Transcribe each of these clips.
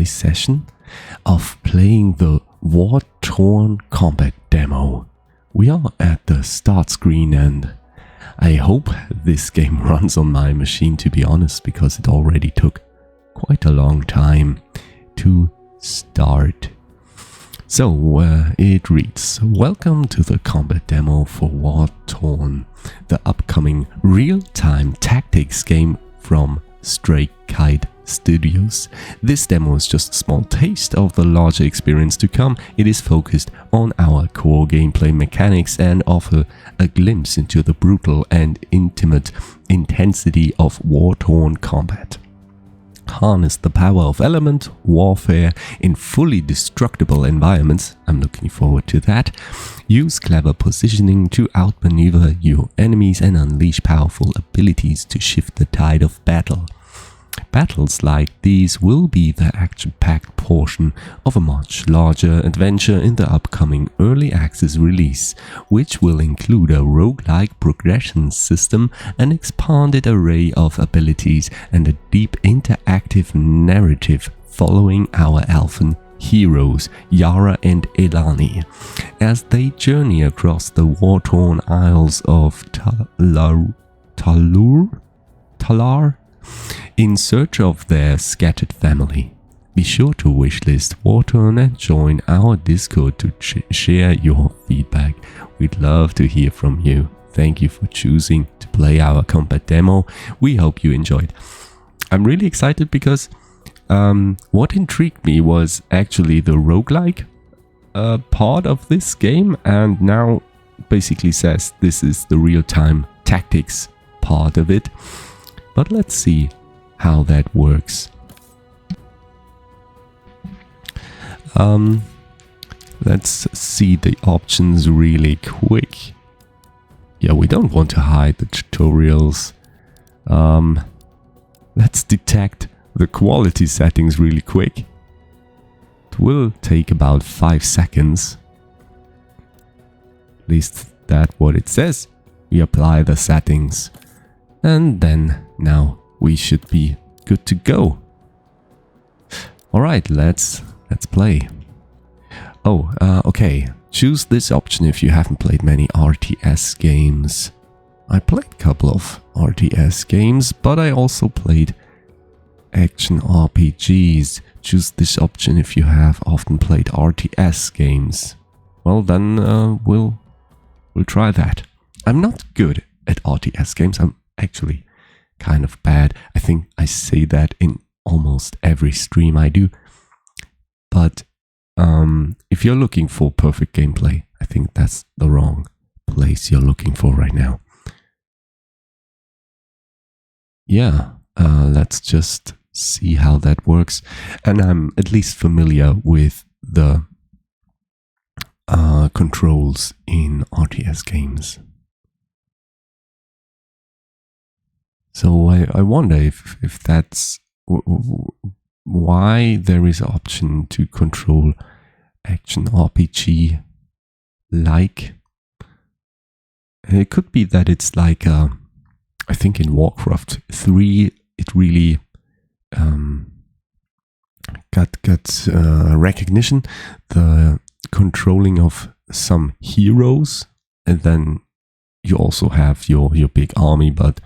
today's session of playing the Wartorn combat demo. We are at the start screen and I hope this game runs on my machine, to be honest, because it already took quite a long time to start. So it reads, welcome to the combat demo for Wartorn, the upcoming real-time tactics game from Stray Kite Studios. This demo is just a small taste of the larger experience to come. It is focused on our core gameplay mechanics and offer a glimpse into the brutal and intimate intensity of war-torn combat. Harness the power of element warfare in fully destructible environments. I'm looking forward to that. Use clever positioning to outmaneuver your enemies and unleash powerful abilities to shift the tide of battle. Battles like these will be the action-packed portion of a much larger adventure in the upcoming early access release, which will include a roguelike progression system, an expanded array of abilities, and a deep interactive narrative following our elven heroes, Yara and Elani, as they journey across the war-torn Isles of Talar in search of their scattered family. Be sure to wishlist Wartorn and join our Discord to share your feedback. We'd love to hear from you. Thank you for choosing to play our combat demo. We hope you enjoyed. I'm really excited because what intrigued me was actually the roguelike part of this game, and now basically says this is the real-time tactics part of it. But let's see how that works. Let's see the options really quick. Yeah, we don't want to hide the tutorials. Let's detect the quality settings really quick. It will take about 5 seconds. At least that's what it says. We apply the settings. And then now we should be good to go. Alright, let's play. Oh, okay. Choose this option if you haven't played many RTS games. I played a couple of RTS games, but I also played action RPGs. Choose this option if you have often played RTS games. Well, then we'll try that. I'm not good at RTS games. I'm actually kind of bad. I think I say that in almost every stream I do. But if you're looking for perfect gameplay, I think that's the wrong place you're looking for right now. Yeah, let's just see how that works. And I'm at least familiar with the controls in RTS games. So I wonder if that's why there is an option to control action RPG like. It could be that it's like I think in Warcraft 3 it really got recognition, the controlling of some heroes, and then you also have your big army, but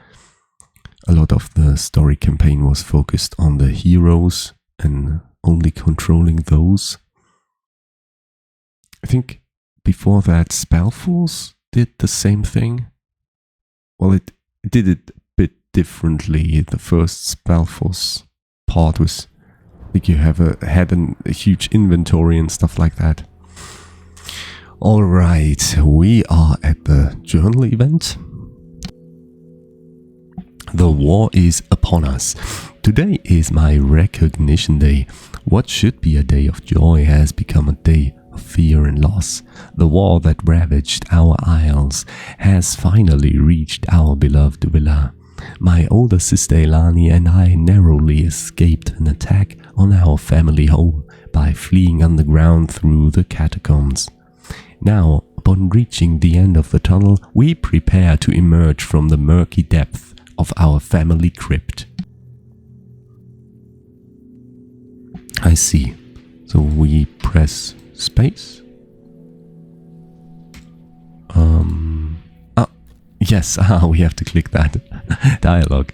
a lot of the story campaign was focused on the heroes and only controlling those. I think before that Spellforce did the same thing. Well, it did it a bit differently. The first Spellforce part was, I think you had a huge inventory and stuff like that. Alright, we are at the journal event. The war is upon us. Today is my recognition day. What should be a day of joy has become a day of fear and loss. The war that ravaged our isles has finally reached our beloved villa. My older sister Elani and I narrowly escaped an attack on our family home by fleeing underground through the catacombs. Now, upon reaching the end of the tunnel, we prepare to emerge from the murky depth of our family crypt. I see. So we press space. Yes, we have to click that dialogue.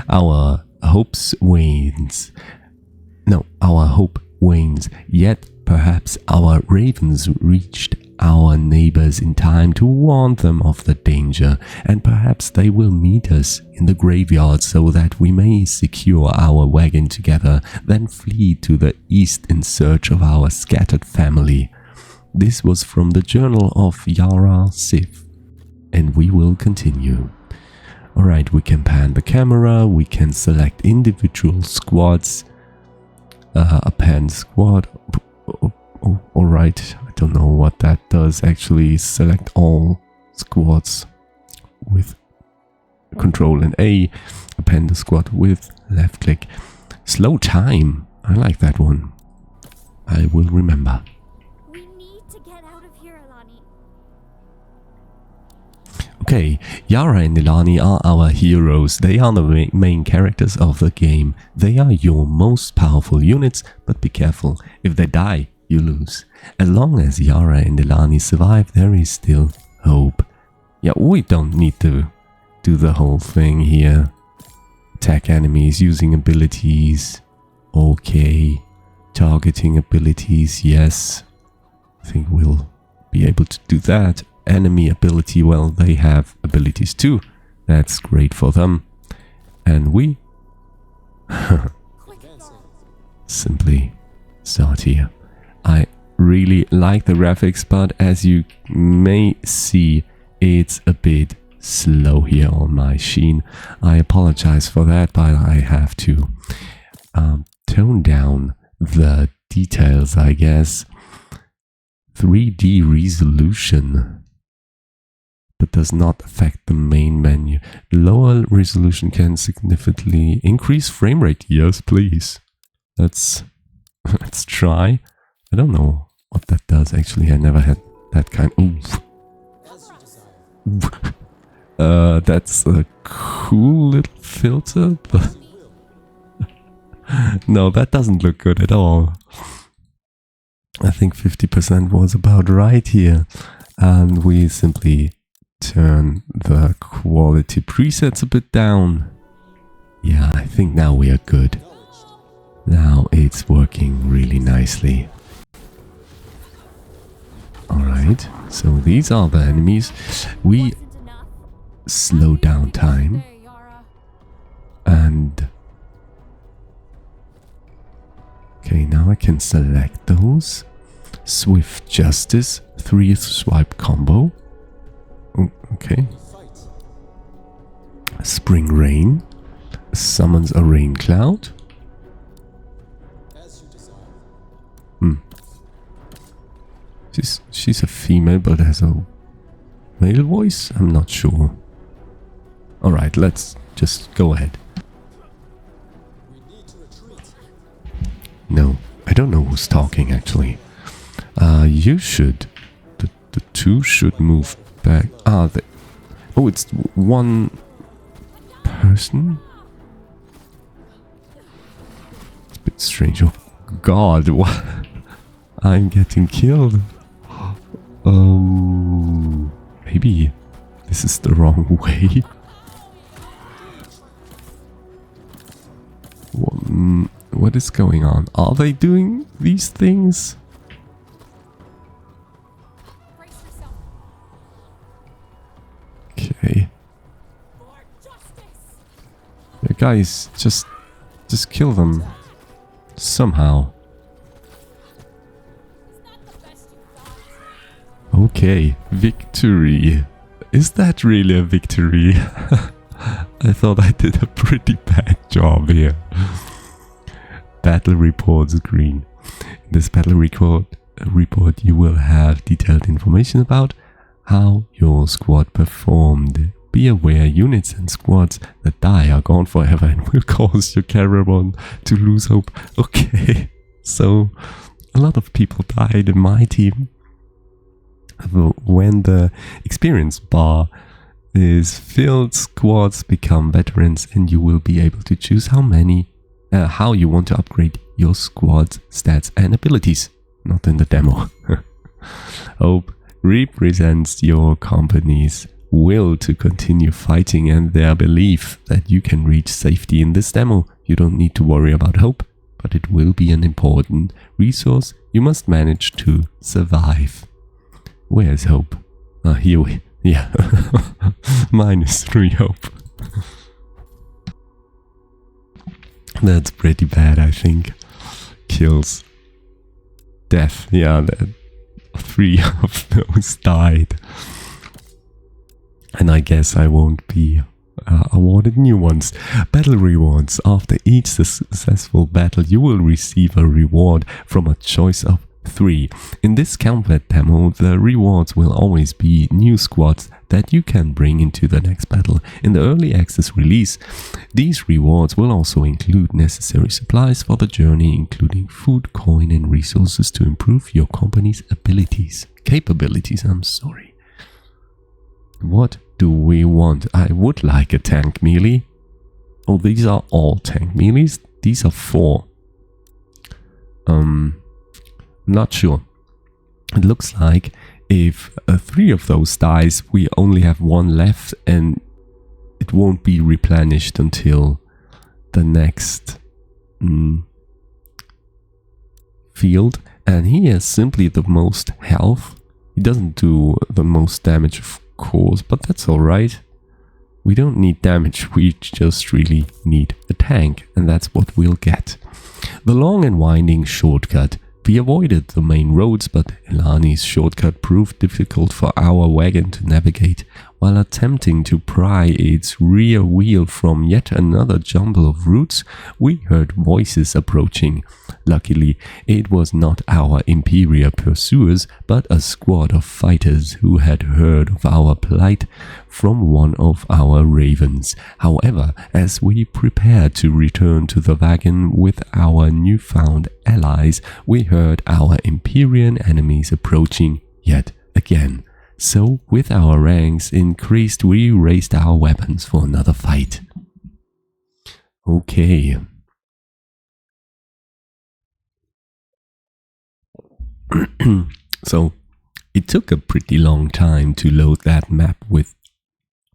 Our hopes wanes. No, our hope wanes, yet perhaps our ravens reached our neighbors in time to warn them of the danger, and perhaps they will meet us in the graveyard so that we may secure our wagon together, then flee to the east in search of our scattered family. This was from the journal of Yara Sif, and we will continue. Alright, we can pan the camera, we can select individual squads. A pan squad. Alright, I don't know what that does actually. Select all squads with Control and A. Append the squad with left click. Slow time. I like that one. I will remember. We need to get out of here, Alani. Okay, Yara and Ilani are our heroes. They are the main characters of the game. They are your most powerful units, but be careful. If they die, you lose. As long as Yara and Ilani survive, there is still hope. Yeah, we don't need to do the whole thing here. Attack enemies using abilities. Okay. Targeting abilities, yes. I think we'll be able to do that. Enemy ability, well, they have abilities too. That's great for them. And we simply start here. I really like the graphics, but as you may see, it's a bit slow here on my machine. I apologize for that, but I have to tone down the details, I guess. 3D resolution, but does not affect the main menu. Lower resolution can significantly increase frame rate. Yes, please. Let's try. I don't know what that does actually. I never had that kind. Oof. That's a cool little filter, but no, that doesn't look good at all. I think 50% was about right here, and we simply turn the quality presets a bit down. Yeah, I think now we are good. Now it's working really nicely. Alright, so these are the enemies. We slow down time and okay, now I can select those. Swift Justice, 3 swipe combo. Oh, okay. Spring Rain summons a rain cloud. She's a female but has a male voice? I'm not sure. Alright, let's just go ahead. No, I don't know who's talking actually. You should. The two should move back. Oh, it's one person? It's a bit strange. Oh god, what? I'm getting killed. Maybe this is the wrong way. What is going on? Are they doing these things? Okay. Yeah, guys, just kill them somehow. Okay, victory. Is that really a victory? I thought I did a pretty bad job here. Battle report screen. In this battle report, you will have detailed information about how your squad performed. Be aware, units and squads that die are gone forever and will cause your caravan to lose hope. Okay, so a lot of people died in my team. When the experience bar is filled, squads become veterans, and you will be able to choose how you want to upgrade your squad's stats and abilities. Not in the demo. Hope represents your company's will to continue fighting and their belief that you can reach safety in this demo. You don't need to worry about hope, but it will be an important resource you must manage to survive. Where's hope? Here we... yeah. -3 hope. That's pretty bad, I think. Kills. Death. Yeah, 3 of those died. And I guess I won't be awarded new ones. Battle rewards. After each successful battle, you will receive a reward from a choice of 3. In this combat demo, the rewards will always be new squads that you can bring into the next battle. In the early access release, these rewards will also include necessary supplies for the journey, including food, coin, and resources to improve your company's capabilities. I'm sorry. What do we want? I would like a tank melee. Oh, these are all tank melees. These are 4. Not sure. It looks like if 3 of those dies, we only have 1 left, and it won't be replenished until the next field. And he has simply the most health. He doesn't do the most damage, of course, but that's alright. We don't need damage, we just really need a tank, and that's what we'll get. The long and winding shortcut. We avoided the main roads, but Elani's shortcut proved difficult for our wagon to navigate. While attempting to pry its rear wheel from yet another jumble of routes, we heard voices approaching. Luckily, it was not our Imperial pursuers, but a squad of fighters who had heard of our plight from one of our ravens. However, as we prepared to return to the wagon with our newfound allies, we heard our Imperial enemies approaching yet again. So, with our ranks increased, we raised our weapons for another fight. Okay. So, it took a pretty long time to load that map with,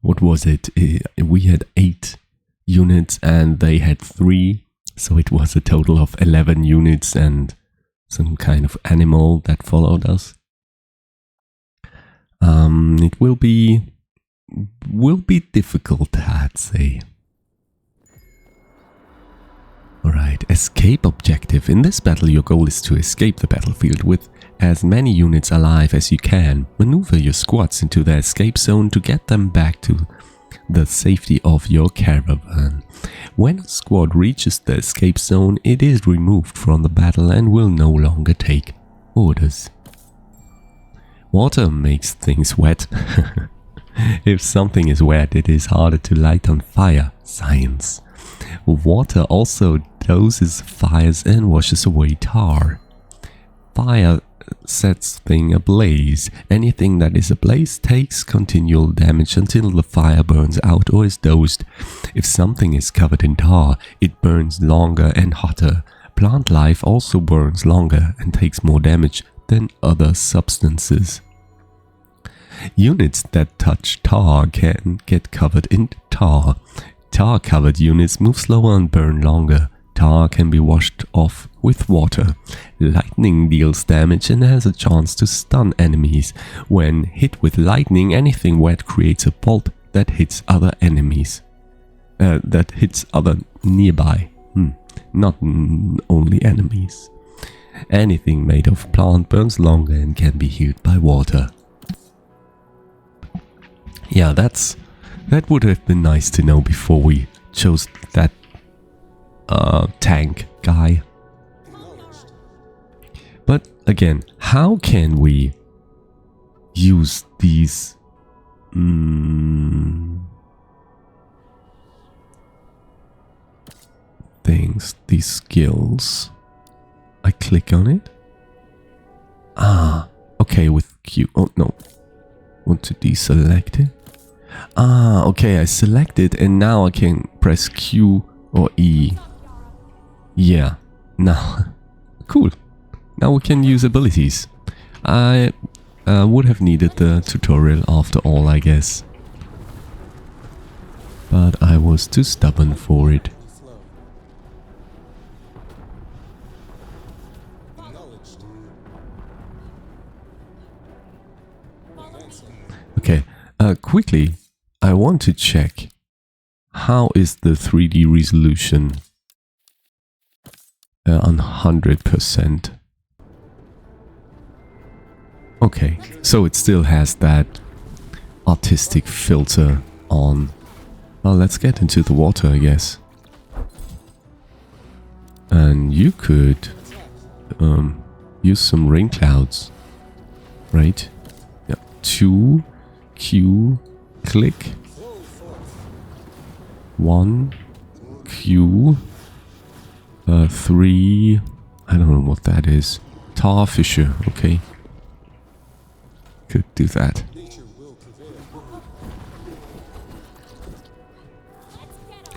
what was it? We had 8 units and they had 3. So it was a total of 11 units and some kind of animal that followed us. It will be difficult, I'd say. Alright, escape objective. In this battle, your goal is to escape the battlefield with as many units alive as you can. Maneuver your squads into the escape zone to get them back to the safety of your caravan. When a squad reaches the escape zone, it is removed from the battle and will no longer take orders. Water makes things wet. If something is wet, it is harder to light on fire. Science. Water also doses fires and washes away tar. Fire sets things ablaze. Anything that is ablaze takes continual damage until the fire burns out or is dosed. If something is covered in tar, it burns longer and hotter. Plant life also burns longer and takes more damage than other substances. Units that touch tar can get covered in tar. Tar-covered units move slower and burn longer. Tar can be washed off with water. Lightning deals damage and has a chance to stun enemies. When hit with lightning, anything wet creates a bolt that hits other enemies. That hits other nearby. Not only enemies. Anything made of plant burns longer and can be healed by water. Yeah, that would have been nice to know before we chose that tank guy. But again, how can we use these things, these skills? I click on it. Okay, with Q. Oh no, want to deselect it. Okay, I select it and now I can press Q or E. Yeah, Now, cool. Now we can use abilities. I would have needed the tutorial after all, I guess. But I was too stubborn for it. Okay, quickly, I want to check how is the 3D resolution on 100%. Okay, so it still has that artistic filter on. Well, let's get into the water, I guess. And you could use some rain clouds, right? Yeah, 2 Q click, 1 Q, 3. I don't know what that is. Tar Fisher, okay. Could do that.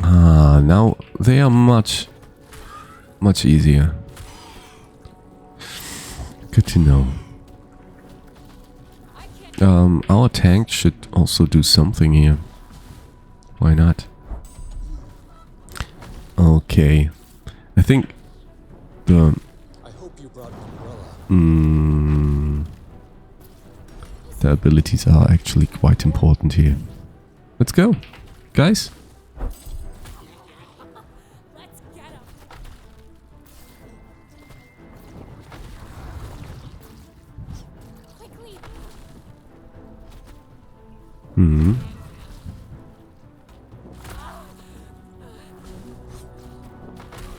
Ah, now they are much easier. Good to know. Our tank should also do something here. Why not? Okay. I think the the abilities are actually quite important here. Let's go, guys.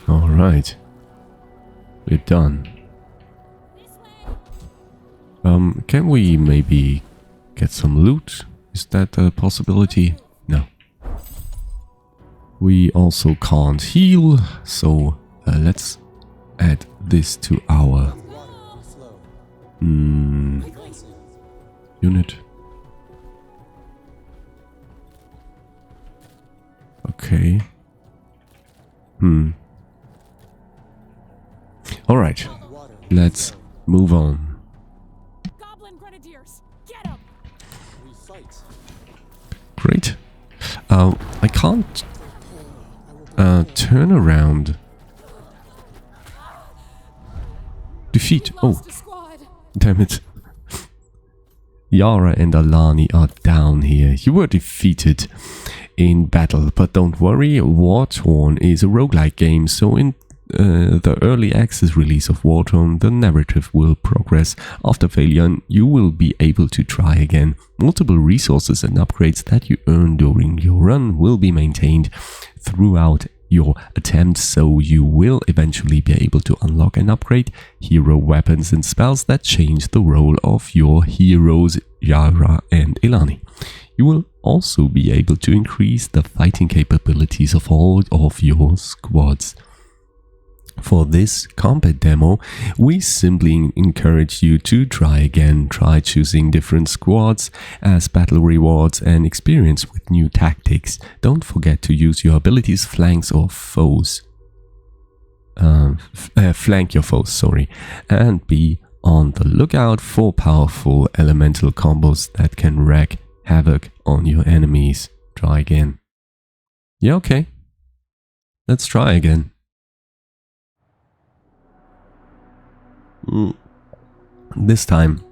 All right, we're done. Can we maybe get some loot? Is that a possibility? No. We also can't heal, so let's add this to our unit. Okay. All right. Let's move on. Goblin Grenadiers, get 'em! Great. I can't turn around. Defeat. Oh, damn it. Yara and Alani are down here. You were defeated in battle, but don't worry, Wartorn is a roguelike game, so in the early access release of Wartorn, the narrative will progress. After failure, and you will be able to try again. Multiple resources and upgrades that you earn during your run will be maintained throughout your attempt, so you will eventually be able to unlock and upgrade hero weapons and spells that change the role of your heroes Yara and Elani. You will also be able to increase the fighting capabilities of all of your squads. For this combat demo, we simply encourage you to try again. Try choosing different squads as battle rewards and experience with new tactics. Don't forget to use your abilities, flanks or foes. Flank your foes, sorry. And be on the lookout for powerful elemental combos that can wreak havoc on your enemies. Try again. Yeah, okay. Let's try again. This time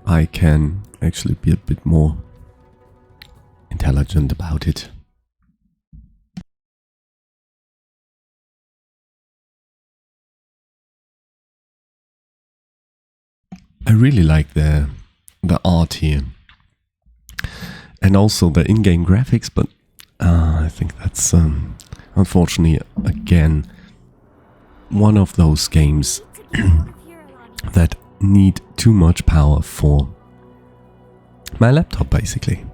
I can actually be a bit more intelligent about it. I really like the art here and also the in-game graphics, but I think that's unfortunately again one of those games that need too much power for my laptop, basically.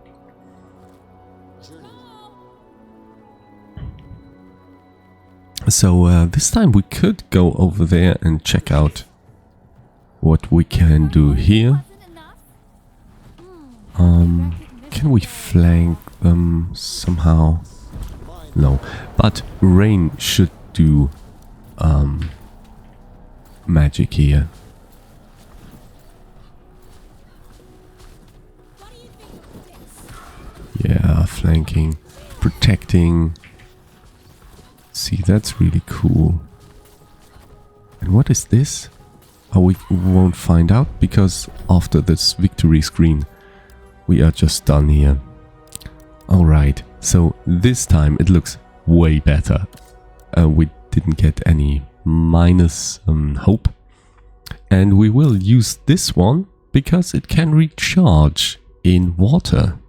So this time we could go over there and check out what we can do here. Can we flank them somehow? No, but rain should do magic here. What do you think of this? Yeah, flanking, protecting. See, that's really cool. And what is this? Oh, we won't find out because after this victory screen, we are just done here. Alright, so this time it looks way better. We didn't get any minus hope. And we will use this one because it can recharge in water.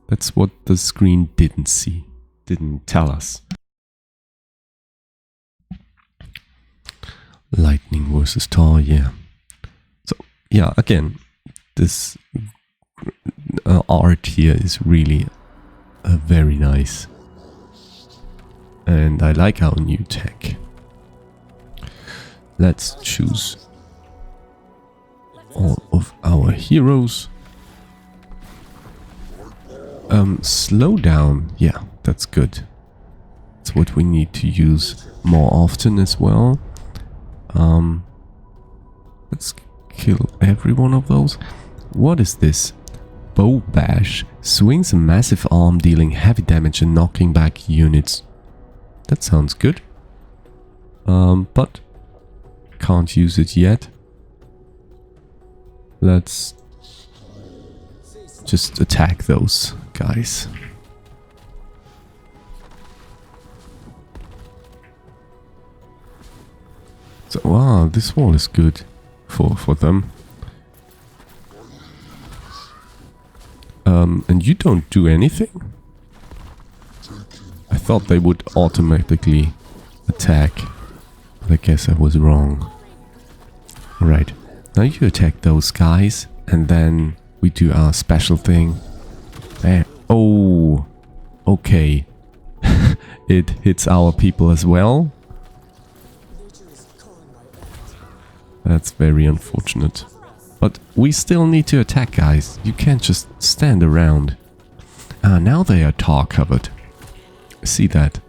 That's what the screen didn't tell us. Lightning versus Thor, yeah. So, yeah, again, this art here is really very nice. And I like our new tech. Let's choose all of our heroes. Slow down, yeah, that's good. That's what we need to use more often as well. Let's kill every one of those. What is this? Bow Bash. Swings a massive arm, dealing heavy damage and knocking back units. That sounds good. But can't use it yet. Let's just attack those guys. So, wow, this wall is good for them. And you don't do anything? I thought they would automatically attack, but I guess I was wrong. Alright, now you attack those guys, and then we do our special thing. There. Oh, okay. It hits our people as well. That's very unfortunate. But we still need to attack, guys. You can't just stand around. Ah, now they are tar covered. See that?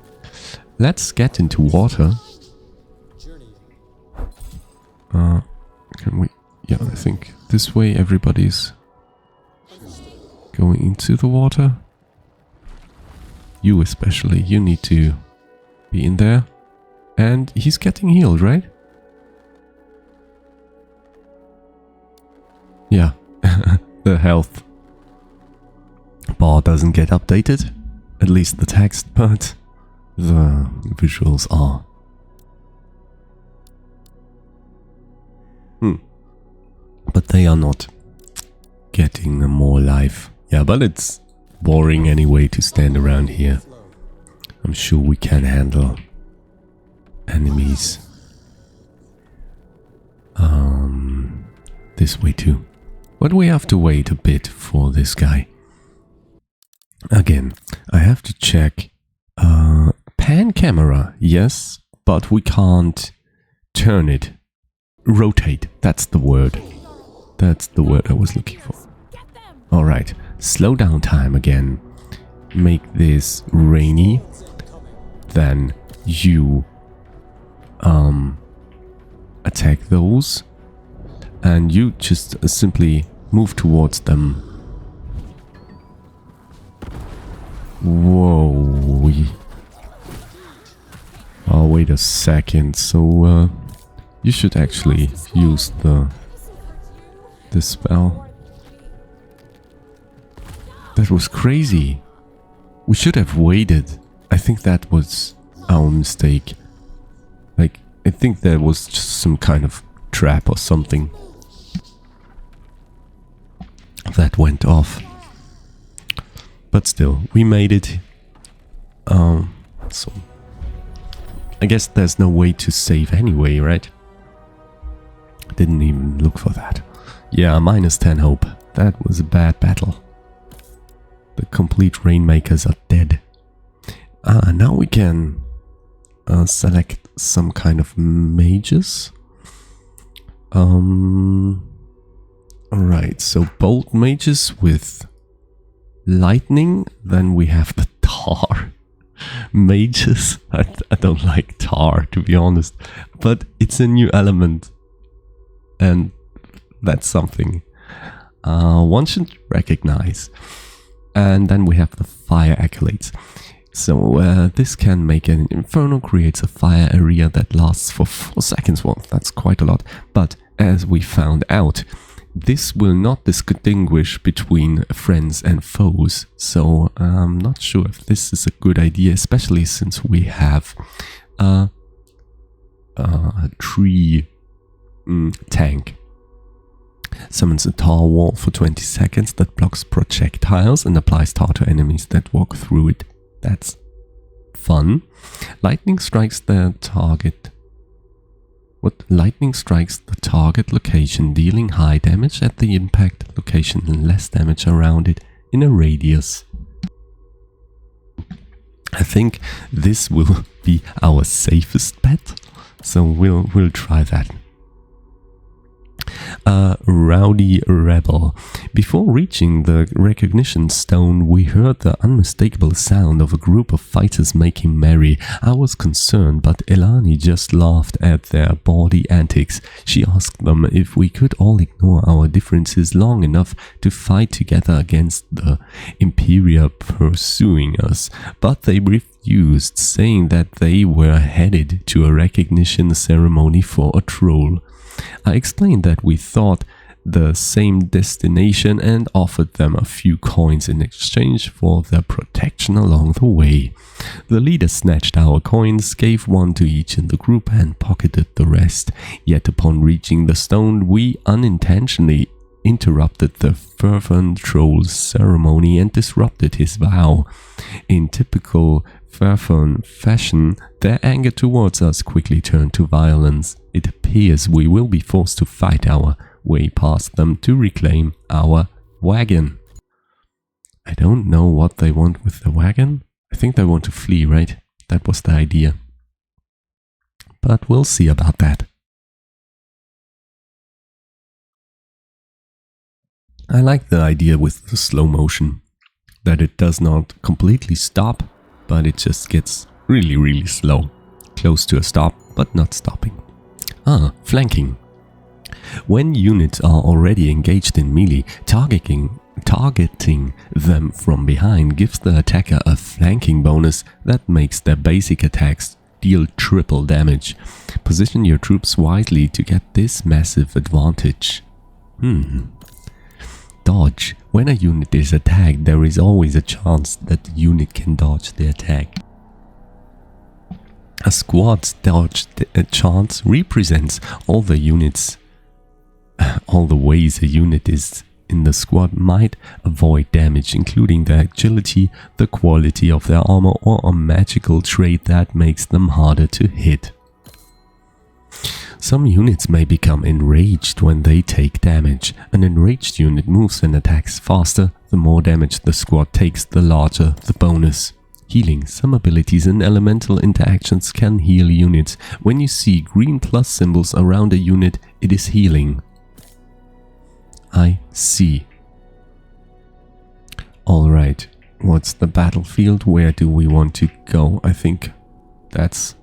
Let's get into water. Can we? Yeah, I think this way everybody's going into the water. You especially, you need to be in there. And he's getting healed, right? Yeah, the health bar doesn't get updated. At least the text, but the visuals are. But they are not getting more life. Yeah, but it's boring anyway to stand around here. I'm sure we can handle enemies. This way too. But we have to wait a bit for this guy. Again, I have to check. Pan camera, yes, but we can't turn it. Rotate, that's the word. That's the word I was looking for. Alright, slow down time again. Make this rainy. Then you attack those. And you just simply move towards them. Whoa. Oh, wait a second. So, you should actually use this spell. That was crazy. We should have waited. I think that was our mistake. Like, I think there was just some kind of trap or something that went off. But still, we made it. So I guess there's no way to save anyway, right? Didn't even look for that. Yeah, minus 10 hope. That was a bad battle. The complete Rainmakers are dead. Now we can select some kind of mages. Alright, so bolt mages with lightning. Then we have the tar mages. I don't like tar, to be honest, but it's a new element, and that's something one should recognize. And then we have the fire accolades. So this can make an inferno, creates a fire area that lasts for 4 seconds. Well, that's quite a lot, but as we found out, this will not distinguish between friends and foes, so I'm not sure if this is a good idea, especially since we have a tree tank. Summons a tar wall for 20 seconds that blocks projectiles and applies tar to enemies that walk through it. That's fun. Lightning strikes the target. Lightning strikes the target location, dealing high damage at the impact location and less damage around it in a radius. I think this will be our safest bet, so we'll try that. Rowdy Rebel. Before reaching the recognition stone, we heard the unmistakable sound of a group of fighters making merry. I was concerned, but Elani just laughed at their bawdy antics. She asked them if we could all ignore our differences long enough to fight together against the Imperia pursuing us, but they refused, saying that they were headed to a recognition ceremony for a troll. I explained that we thought the same destination and offered them a few coins in exchange for their protection along the way. The leader snatched our coins, gave one to each in the group and pocketed the rest. Yet upon reaching the stone, we unintentionally interrupted the fervent troll's ceremony and disrupted his vow. In typical fervent fashion, their anger towards us quickly turned to violence. It appears we will be forced to fight our way past them to reclaim our wagon. I don't know what they want with the wagon. I think they want to flee, right? That was the idea. But we'll see about that. I like the idea with the slow motion, that it does not completely stop, but it just gets really, really slow. Close to a stop, but not stopping. Flanking. When units are already engaged in melee, targeting them from behind gives the attacker a flanking bonus that makes their basic attacks deal triple damage. Position your troops wisely to get this massive advantage. Dodge. When a unit is attacked, there is always a chance that the unit can dodge the attack. A squad's dodge chance represents all the ways a unit is in the squad might avoid damage, including their agility, the quality of their armor, or a magical trait that makes them harder to hit. Some units may become enraged when they take damage. An enraged unit moves and attacks faster. The more damage the squad takes, the larger the bonus. Healing. Some abilities and elemental interactions can heal units. When you see green plus symbols around a unit, it is healing. I see. Alright, what's the battlefield? Where do we want to go? I think that's...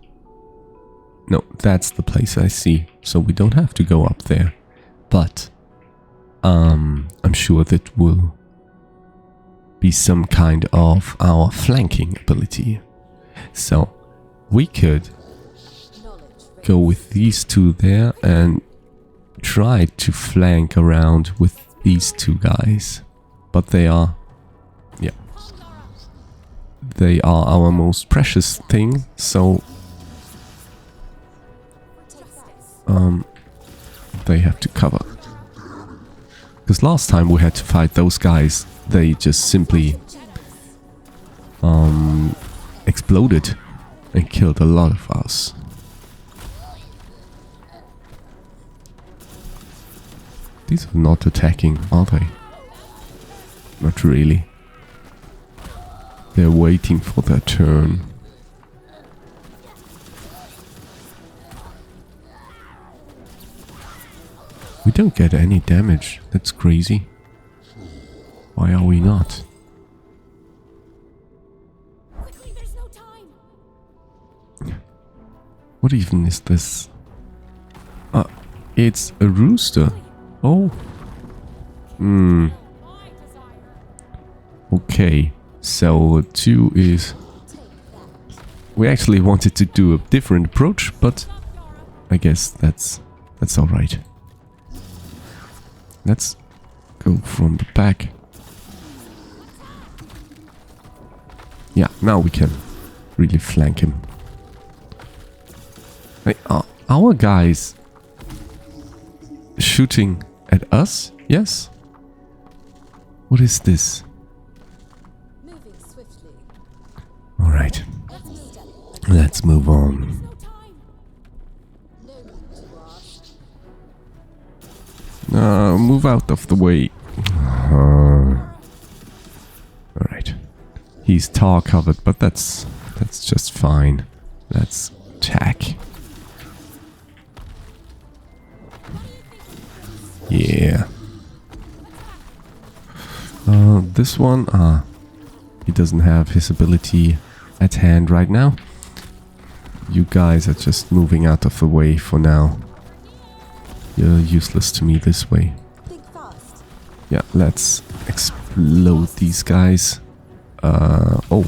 No, that's the place I see. So we don't have to go up there. But I'm sure that will be some kind of our flanking ability. So we could go with these two there and try to flank around with these two guys. But they are, yeah, they are our most precious thing, so they have to cover. Because last time we had to fight those guys, they just simply exploded and killed a lot of us. These are not attacking, are they? Not really. They're waiting for their turn. We don't get any damage. That's crazy. Why are we not? Quickly, there's no time. What even is this? It's a rooster. Oh. Hmm. Okay. So 2 is... We actually wanted to do a different approach, but I guess that's alright. Let's go from the back. Yeah, now we can really flank him. Wait, our guys shooting at us? Yes? What is this? Moving swiftly. Alright, Let's be steady. let's move on. No time. No need to rush. Move out of the way. Alright. He's tar covered, but that's just fine. Let's attack. Yeah. This one, he doesn't have his ability at hand right now. You guys are just moving out of the way for now. You're useless to me this way. Think fast. Yeah, let's explode these guys. Oh,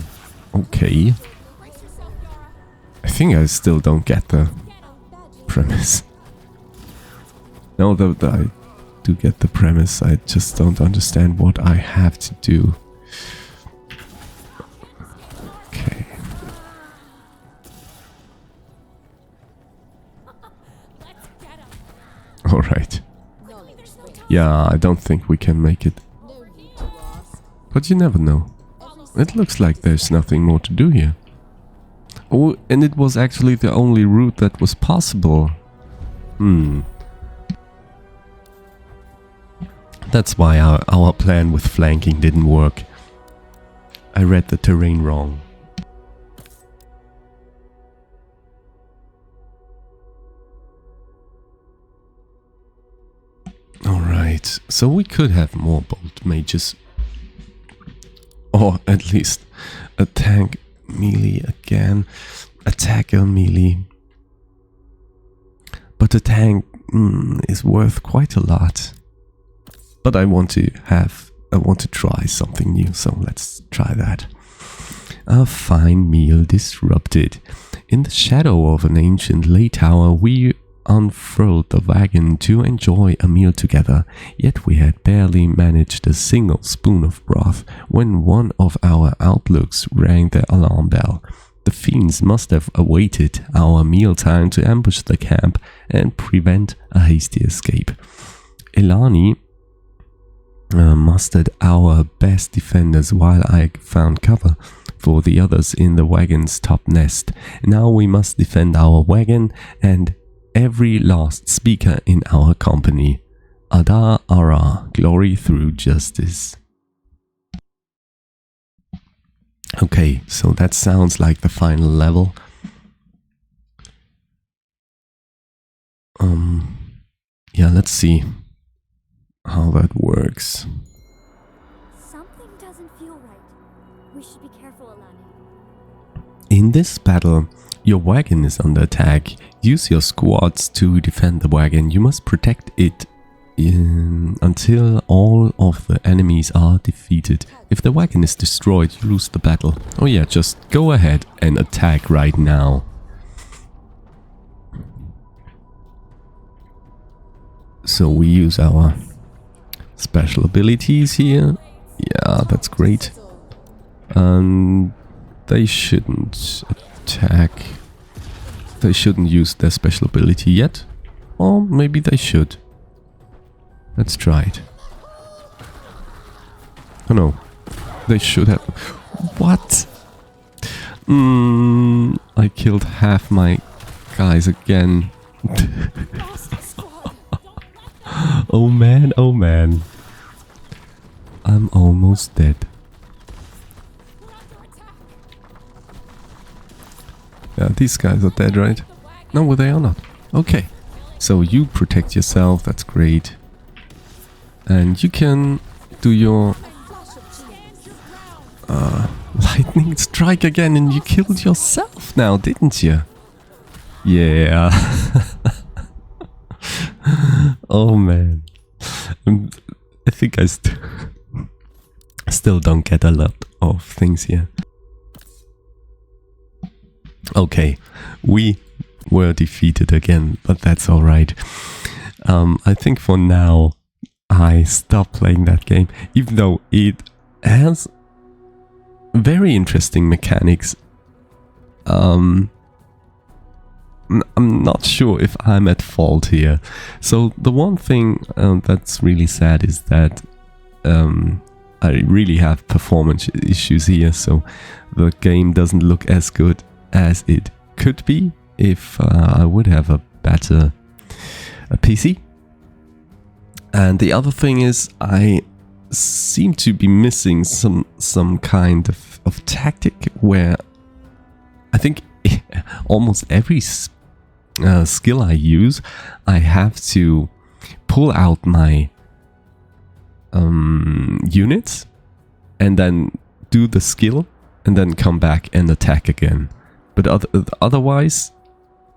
okay. I think I still don't get the premise. No, I do get the premise. I just don't understand what I have to do. Okay. Alright. Yeah, I don't think we can make it. No need to ask. But you never know. It looks like there's nothing more to do here. Oh, and it was actually the only route that was possible. That's why our plan with flanking didn't work. I read the terrain wrong. Alright, so we could have more bolt mages. Or at least a tank melee again. Attacker melee. But a tank is worth quite a lot. But I want to try something new, so let's try that. A fine meal disrupted. In the shadow of an ancient ley tower, we unfurled the wagon to enjoy a meal together, yet we had barely managed a single spoon of broth when one of our outlooks rang the alarm bell. The fiends must have awaited our mealtime to ambush the camp and prevent a hasty escape. Elani mustered our best defenders while I found cover for the others in the wagon's top nest. Now we must defend our wagon and every last speaker in our company. Adar Ara, glory through justice. Okay, so that sounds like the final level. Yeah, let's see how that works. Something doesn't feel right. We should be careful, Alani. In this battle, your wagon is under attack. Use your squads to defend the wagon. You must protect it until all of the enemies are defeated. If the wagon is destroyed, you lose the battle. Oh yeah, just go ahead and attack right now. So we use our special abilities here. Yeah, that's great. And they shouldn't attack. They shouldn't use their special ability yet. Or maybe they should. Let's try it. Oh no. They should have... What? I killed half my guys again. Oh man, oh man. I'm almost dead. Yeah, these guys are dead, right? No, they are not. Okay. So you protect yourself, that's great. And you can do your lightning strike again, and you killed yourself now, didn't you? Yeah. Oh man. I think I still don't get a lot of things here. Okay, we were defeated again, but that's alright. I think for now I stop playing that game, even though it has very interesting mechanics. I'm not sure if I'm at fault here. So the one thing that's really sad is that I really have performance issues here, so the game doesn't look as good as it could be if I would have a better PC. And the other thing is I seem to be missing some kind of tactic where I think almost every skill I use, I have to pull out my units and then do the skill and then come back and attack again. But otherwise,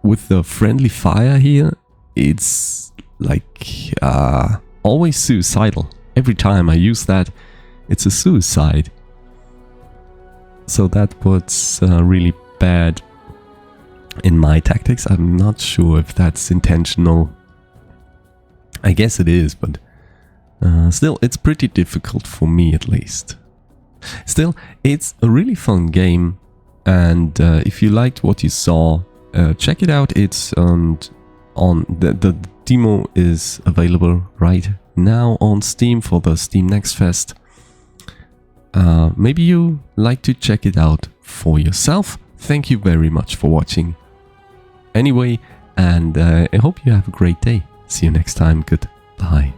with the friendly fire here, it's like always suicidal. Every time I use that, it's a suicide. So that was really bad in my tactics. I'm not sure if that's intentional. I guess it is, but still, it's pretty difficult for me at least. Still, it's a really fun game, and if you liked what you saw, check it out. It's on the demo is available right now on Steam for the Steam Next Fest. Maybe you like to check it out for yourself. Thank you very much for watching. Anyway, and I hope you have a great day. See you next time. Goodbye.